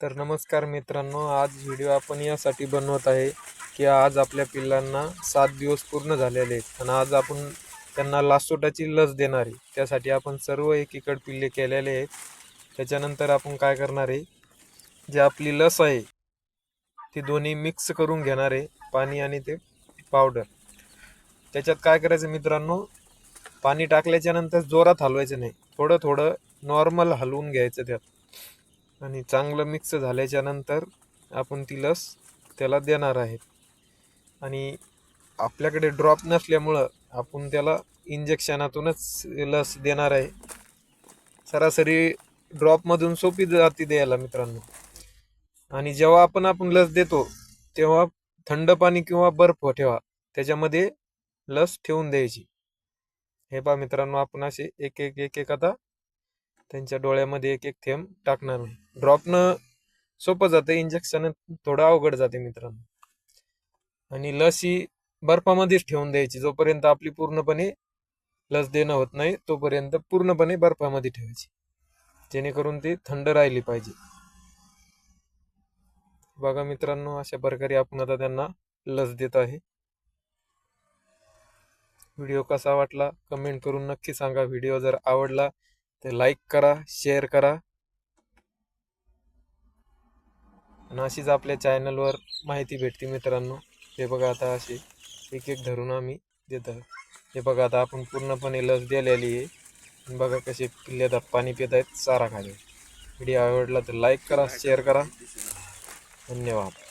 तर नमस्कार मित्रांनो, आज व्हिडिओ आपण यासाठी बनवत आहे की आज आपल्या पिल्लांना 7 दिवस पूर्ण झालेले आहेत आणि आज आपण त्यांना लासोटाची लस देणार आहे। त्यासाठी आपण सर्व एकीकडे पिल्ले केलेले आहेत। त्याच्यानंतर आपण काय करणार आहे, जी आपली लस आहे ती दोन्ही मिक्स करून घेणार आहे, पाणी आणि ते पावडर। त्याच्यात काय करायचं मित्रांनो, पाणी टाकल्याच्या नंतर जोरात हलवायचं नाही, थोडं थोडं नॉर्मल हलवून घ्यायचं त्यात आणि चांगलं मिक्स झाल्याच्या नंतर आपण ती लस त्याला देणार आहे। आणि आपल्याकडे ड्रॉप नसल्यामुळं आपण त्याला इंजेक्शनातूनच लस देणार आहे। सरासरी ड्रॉपमधून सोपी जाती द्यायला मित्रांनो। आणि जेव्हा आपण लस देतो तेव्हा थंड पाणी किंवा बर्फ ठेवा, त्याच्यामध्ये लस ठेवून द्यायची। हे पहा मित्रांनो, आपण असे एक एक एक एक आता त्यांच्या डोळ्यामध्ये एक एक थेंब टाकणार आहे। ड्रॉपनं सोपं जातं, इंजेक्शन थोडं अवघड जाते मित्रांनो। आणि लस ही बर्फामध्येच ठेवून द्यायची, जोपर्यंत आपली पूर्णपणे लस देणं होत नाही तोपर्यंत पूर्णपणे बर्फामध्ये ठेवायची, जेणेकरून ती थंड राहिली पाहिजे। बघा मित्रांनो, अशा प्रकारे आपण आता त्यांना लस देत आहे। व्हिडिओ कसा वाटला कमेंट करून नक्की सांगा। व्हिडिओ जर आवडला तर लाईक करा, शेअर करा आणि अशीच आपल्या चॅनलवर माहिती भेटते मित्रांनो। हे बघा, आता असे एक एक धरून आम्ही देत आहोत। हे बघा, आता आपण पूर्णपणे लस दिलेली आहे। बघा कसे पिल्ले आता पाणी पित आहेत, चारा खात आहेत। व्हिडिओ आवडला तर लाईक करा, शेअर करा, धन्यवाद।